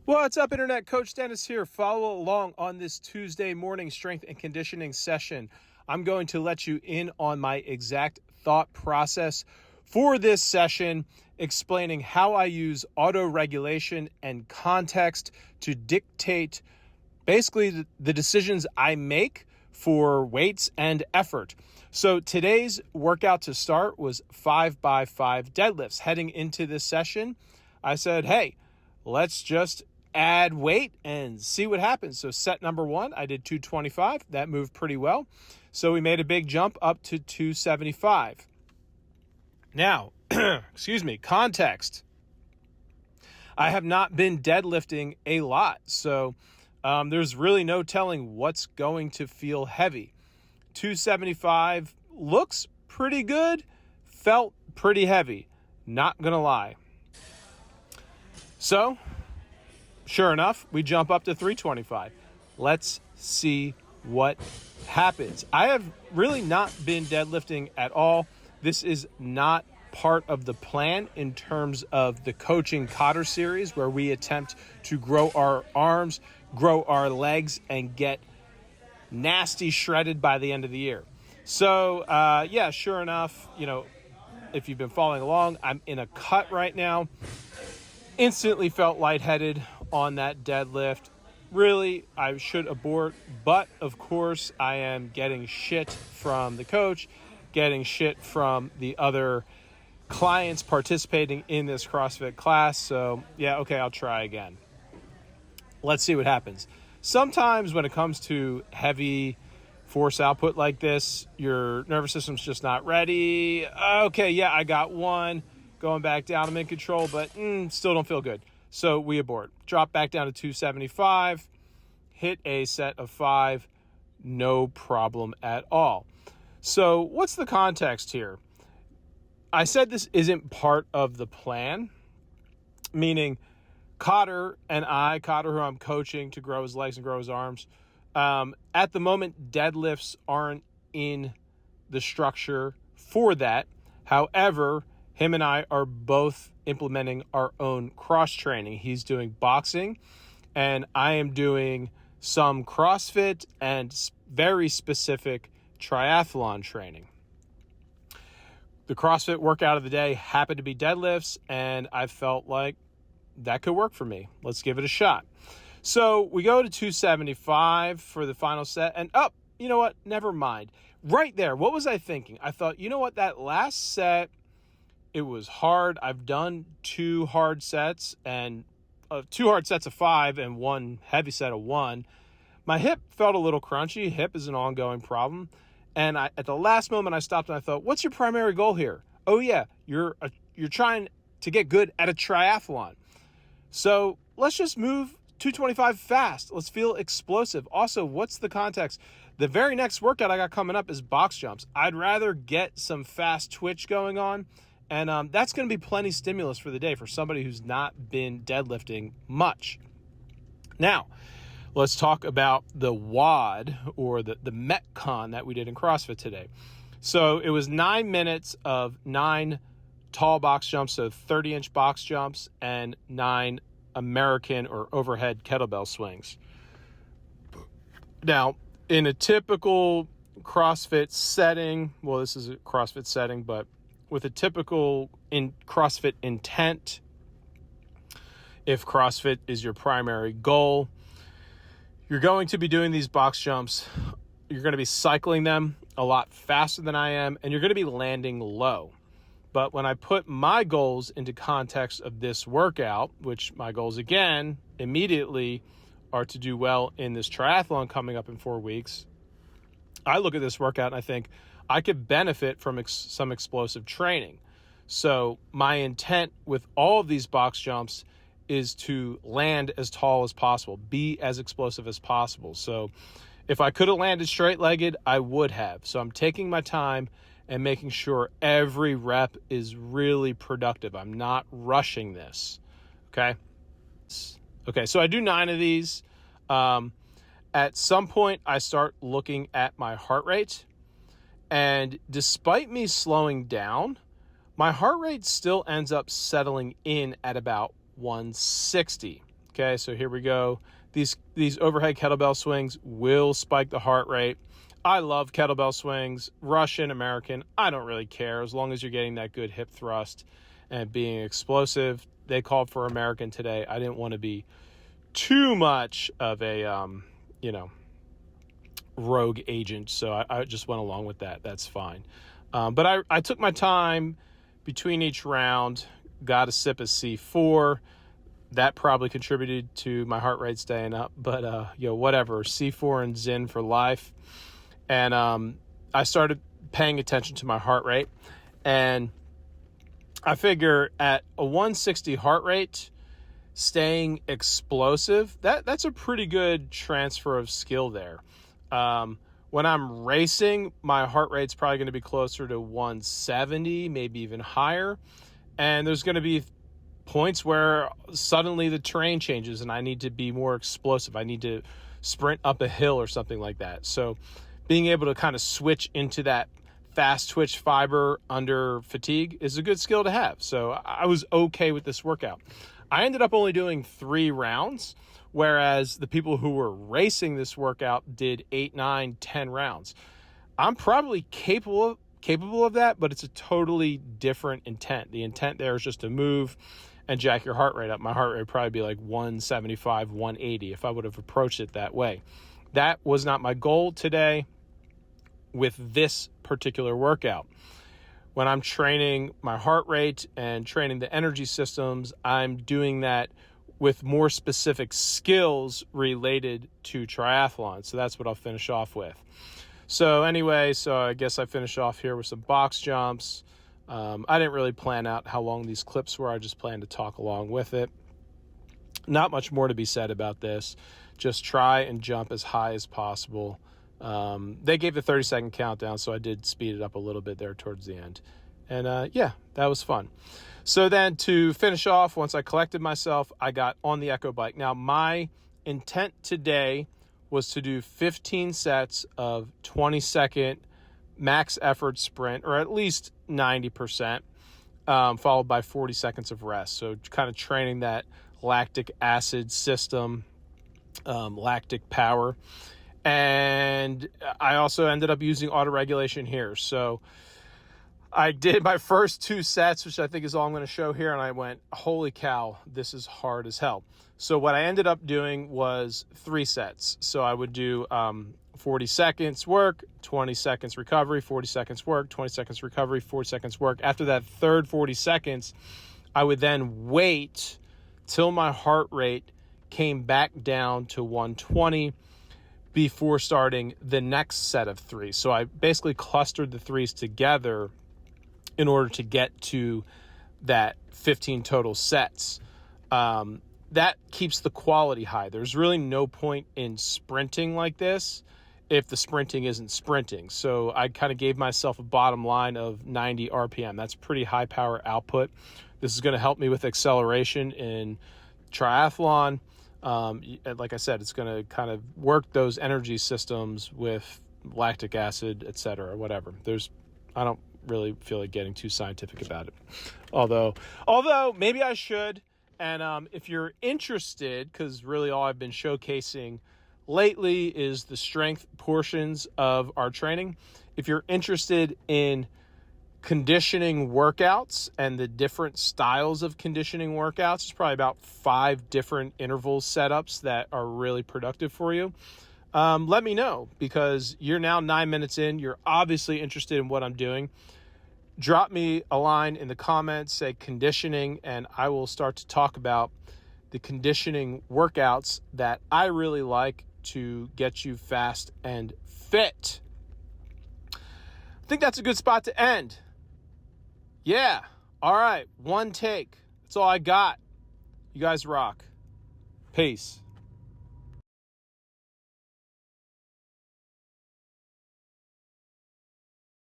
What's up, Internet? Coach Dennis here. Follow along on this Tuesday morning strength and conditioning session. I'm going to let you in on my exact thought process for this session, explaining how I use auto-regulation and context to dictate basically the decisions I make for weights and effort. So today's workout to start was 5x5 deadlifts. Heading into this session, I said, hey, let's just add weight and see what happens. So set number one, I did 225. That moved pretty well. So we made a big jump up to 275. Now, context. I have not been deadlifting a lot. So there's really no telling what's going to feel heavy. 275 looks pretty good, felt pretty heavy. Not gonna lie. So, sure enough, we jump up to 325. Let's see what happens. I have really not been deadlifting at all. This is not part of the plan in terms of the coaching Cotter series, where we attempt to grow our arms, grow our legs, and get nasty shredded by the end of the year. So, sure enough, if you've been following along, I'm in a cut right now. Instantly felt lightheaded on that deadlift. Really, I should abort, but of course I am getting shit from the coach, getting shit from the other clients participating in this CrossFit class. So I'll try again. Let's see what happens. Sometimes when it comes to heavy force output like this, your nervous system's just not ready. I got one. Going back down, I'm in control, but still don't feel good. So we abort. Drop back down to 275. Hit a set of 5. No problem at all. So what's the context here? I said this isn't part of the plan, meaning Cotter, who I'm coaching to grow his legs and grow his arms, at the moment, deadlifts aren't in the structure for that. However, him and I are both implementing our own cross training. He's doing boxing, and I am doing some CrossFit and very specific triathlon training. The CrossFit workout of the day happened to be deadlifts, and I felt like that could work for me. Let's give it a shot. So we go to 275 for the final set, and you know what? Never mind. Right there, what was I thinking? I thought, you know what? That last set, it was hard. I've done 2 hard sets and 2 hard sets of 5 and 1 heavy set of 1. My hip felt a little crunchy. Hip is an ongoing problem. And at the last moment, I stopped and I thought, what's your primary goal here? Oh yeah, you're trying to get good at a triathlon. So let's just move 225 fast. Let's feel explosive. Also, what's the context? The very next workout I got coming up is box jumps. I'd rather get some fast twitch going on. And that's going to be plenty stimulus for the day for somebody who's not been deadlifting much. Now, let's talk about the WOD, or the Metcon that we did in CrossFit today. So it was 9 minutes of 9 tall box jumps, so 30-inch box jumps, and 9 American or overhead kettlebell swings. Now, in a typical CrossFit setting, well, this is a CrossFit setting, but with a typical CrossFit intent, if CrossFit is your primary goal, you're going to be doing these box jumps. You're going to be cycling them a lot faster than I am, and you're going to be landing low. But when I put my goals into context of this workout, which my goals, again, immediately are to do well in this triathlon coming up in 4 weeks, I look at this workout and I think I could benefit from some explosive training. So my intent with all of these box jumps is to land as tall as possible, be as explosive as possible. So if I could have landed straight-legged, I would have. So I'm taking my time and making sure every rep is really productive. I'm not rushing this, okay? Okay, so I do 9 of these. At some point, I start looking at my heart rate, and despite me slowing down, my heart rate still ends up settling in at about 160. Okay, so here we go. These overhead kettlebell swings will spike the heart rate. I love kettlebell swings, Russian, American. I don't really care as long as you're getting that good hip thrust and being explosive. They called for American today. I didn't want to be too much of a, rogue agent, so I just went along with that. That's fine. But I took my time between each round, got a sip of C4. That probably contributed to my heart rate staying up, but whatever. C4 and Zyn for life. And I started paying attention to my heart rate, and I figure at a 160 heart rate, staying explosive, that's a pretty good transfer of skill there. When I'm racing, my heart rate's probably going to be closer to 170, maybe even higher. And there's going to be points where suddenly the terrain changes and I need to be more explosive. I need to sprint up a hill or something like that. So being able to kind of switch into that fast twitch fiber under fatigue is a good skill to have. So I was okay with this workout. I ended up only doing 3 rounds, whereas the people who were racing this workout did 8, 9, 10 rounds. I'm probably capable of that, but it's a totally different intent. The intent there is just to move and jack your heart rate up. My heart rate would probably be like 175, 180 if I would have approached it that way. That was not my goal today with this particular workout. When I'm training my heart rate and training the energy systems, I'm doing that with more specific skills related to triathlon. So that's what I'll finish off with. So anyway, I guess I finish off here with some box jumps. I didn't really plan out how long these clips were. I just planned to talk along with it. Not much more to be said about this. Just try and jump as high as possible. They gave the 30-second countdown, so I did speed it up a little bit there towards the end. And that was fun. So then to finish off, once I collected myself, I got on the Echo bike. Now, my intent today was to do 15 sets of 20-second max effort sprint, or at least 90%, followed by 40 seconds of rest. So kind of training that lactic acid system, lactic power. And I also ended up using auto-regulation here. So I did my first 2 sets, which I think is all I'm going to show here, and I went, holy cow, this is hard as hell. So what I ended up doing was 3 sets. So I would do 40 seconds work, 20 seconds recovery, 40 seconds work, 20 seconds recovery, 40 seconds work. After that third 40 seconds, I would then wait till my heart rate came back down to 120 before starting the next set of 3. So I basically clustered the 3s together in order to get to that 15 total sets. That keeps the quality high. There's really no point in sprinting like this if the sprinting isn't sprinting. So I kind of gave myself a bottom line of 90 RPM. That's pretty high power output. This is going to help me with acceleration in triathlon. Like I said, it's going to kind of work those energy systems with lactic acid, etc., whatever. I don't really feel like getting too scientific about it. Although maybe I should. And if you're interested, because really all I've been showcasing lately is the strength portions of our training. If you're interested in conditioning workouts and the different styles of conditioning workouts, there's probably about 5 different interval setups that are really productive for you. Let me know, because you're now 9 minutes in. You're obviously interested in what I'm doing. Drop me a line in the comments, say conditioning, and I will start to talk about the conditioning workouts that I really like to get you fast and fit. I think that's a good spot to end. Yeah. All right. 1 take. That's all I got. You guys rock. Peace.